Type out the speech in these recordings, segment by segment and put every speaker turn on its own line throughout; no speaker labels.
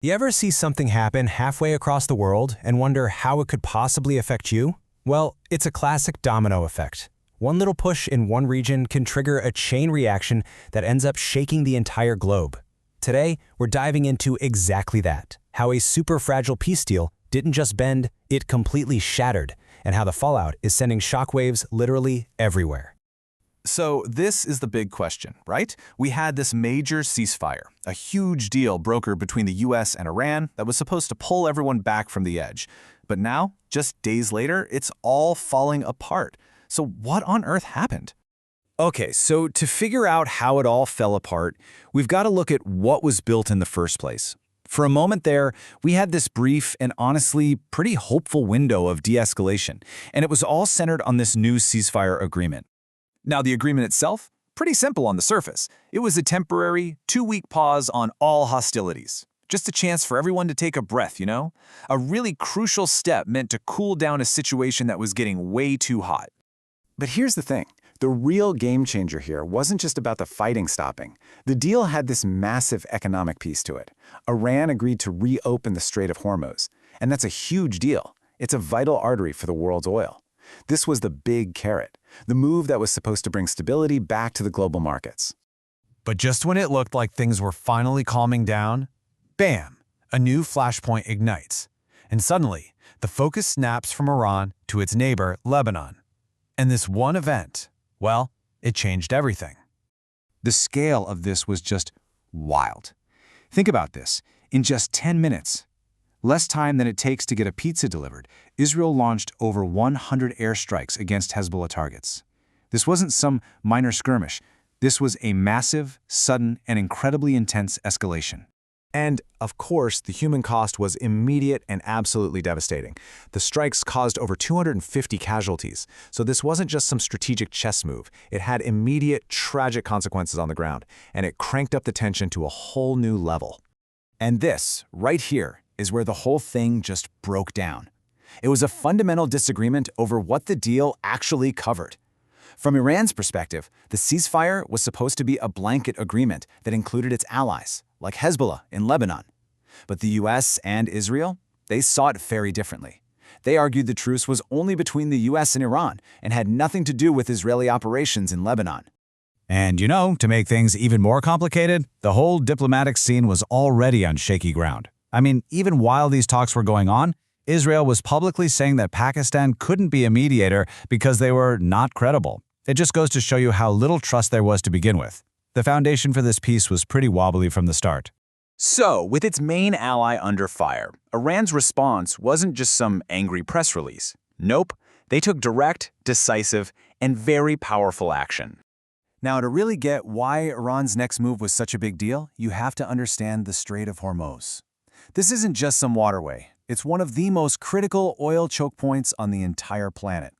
You ever see something happen halfway across the world and wonder how it could possibly affect you? Well, it's a classic domino effect. One little push in one region can trigger a chain reaction that ends up shaking the entire globe. Today, we're diving into exactly that, how a super fragile peace deal didn't just bend, it completely shattered, and how the fallout is sending shockwaves literally everywhere.
So this is the big question, right? We had this major ceasefire, a huge deal brokered between the US and Iran that was supposed to pull everyone back from the edge. But now, just days later, it's all falling apart. So what on earth happened?
Okay, so to figure out how it all fell apart, we've got to look at what was built in the first place. For a moment there, we had this brief and honestly pretty hopeful window of de-escalation, and it was all centered on this new ceasefire agreement.
Now, the agreement itself? Pretty simple on the surface. It was a temporary, 2-week pause on all hostilities. Just a chance for everyone to take a breath, you know? A really crucial step meant to cool down a situation that was getting way too hot.
But here's the thing. The real game changer here wasn't just about the fighting stopping. The deal had this massive economic piece to it. Iran agreed to reopen the Strait of Hormuz, and that's a huge deal. It's a vital artery for the world's oil. This was the big carrot, the move that was supposed to bring stability back to the global markets.
But just when it looked like things were finally calming down, bam, a new flashpoint ignites. And suddenly, the focus snaps from Iran to its neighbor, Lebanon. And this one event, well, it changed everything.
The scale of this was just wild. Think about this. In just 10 minutes, less time than it takes to get a pizza delivered, Israel launched over 100 airstrikes against Hezbollah targets. This wasn't some minor skirmish. This was a massive, sudden, and incredibly intense escalation.
And, of course, the human cost was immediate and absolutely devastating. The strikes caused over 250 casualties, so this wasn't just some strategic chess move. It had immediate, tragic consequences on the ground, and it cranked up the tension to a whole new level. And this, right here, is where the whole thing just broke down. It was a fundamental disagreement over what the deal actually covered. From Iran's perspective, the ceasefire was supposed to be a blanket agreement that included its allies, like Hezbollah in Lebanon. But the US and Israel, they saw it very differently. They argued the truce was only between the US and Iran and had nothing to do with Israeli operations in Lebanon.
And to make things even more complicated, the whole diplomatic scene was already on shaky ground. I mean, even while these talks were going on, Israel was publicly saying that Pakistan couldn't be a mediator because they were not credible. It just goes to show you how little trust there was to begin with. The foundation for this peace was pretty wobbly from the start.
So, with its main ally under fire, Iran's response wasn't just some angry press release. Nope, they took direct, decisive, and very powerful action.
Now, to really get why Iran's next move was such a big deal, you have to understand the Strait of Hormuz. This isn't just some waterway. It's one of the most critical oil choke points on the entire planet.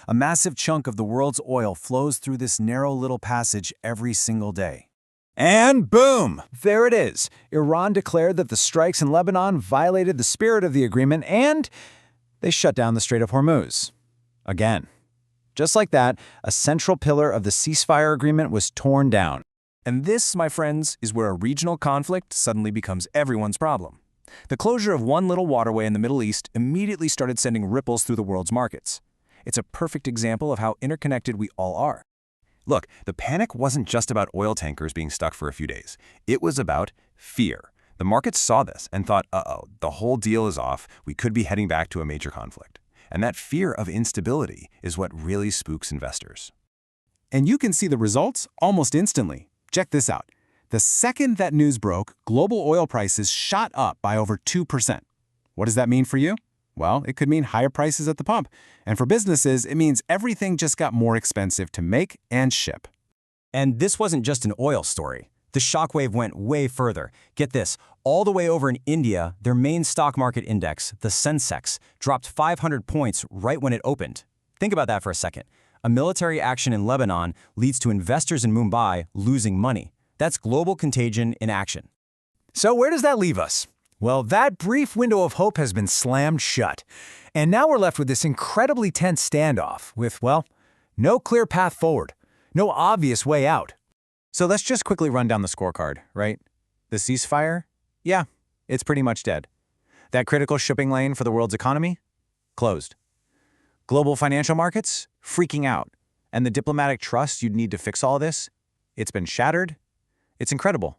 A massive chunk of the world's oil flows through this narrow little passage every single day. And boom! There it is. Iran declared that the strikes in Lebanon violated the spirit of the agreement, and they shut down the Strait of Hormuz. Again. Just like that, a central pillar of the ceasefire agreement was torn down.
And this, my friends, is where a regional conflict suddenly becomes everyone's problem. The closure of one little waterway in the Middle East immediately started sending ripples through the world's markets. It's a perfect example of how interconnected we all are.
Look, the panic wasn't just about oil tankers being stuck for a few days. It was about fear. The markets saw this and thought, uh-oh, the whole deal is off. We could be heading back to a major conflict. And that fear of instability is what really spooks investors.
And you can see the results almost instantly. Check this out. The second that news broke, global oil prices shot up by over 2%. What does that mean for you? Well, it could mean higher prices at the pump. And for businesses, it means everything just got more expensive to make and ship.
And this wasn't just an oil story. The shockwave went way further. Get this, all the way over in India, their main stock market index, the Sensex, dropped 500 points right when it opened. Think about that for a second. A military action in Lebanon leads to investors in Mumbai losing money. That's global contagion in action.
So where does that leave us? Well, that brief window of hope has been slammed shut. And now we're left with this incredibly tense standoff with, well, no clear path forward, no obvious way out.
So let's just quickly run down the scorecard, right? The ceasefire? Yeah, It's pretty much dead. That critical shipping lane for the world's economy? Closed. Global financial markets? Freaking out. And the diplomatic trust you'd need to fix all this? It's been shattered. It's incredible.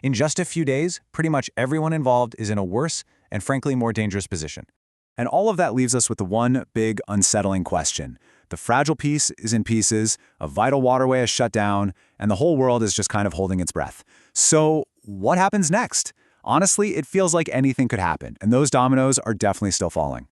In just a few days, pretty much everyone involved is in a worse and frankly more dangerous position.
And all of that leaves us with the one big unsettling question. The fragile peace is in pieces, a vital waterway is shut down, and the whole world is just kind of holding its breath. So what happens next? Honestly, it feels like anything could happen, and those dominoes are definitely still falling.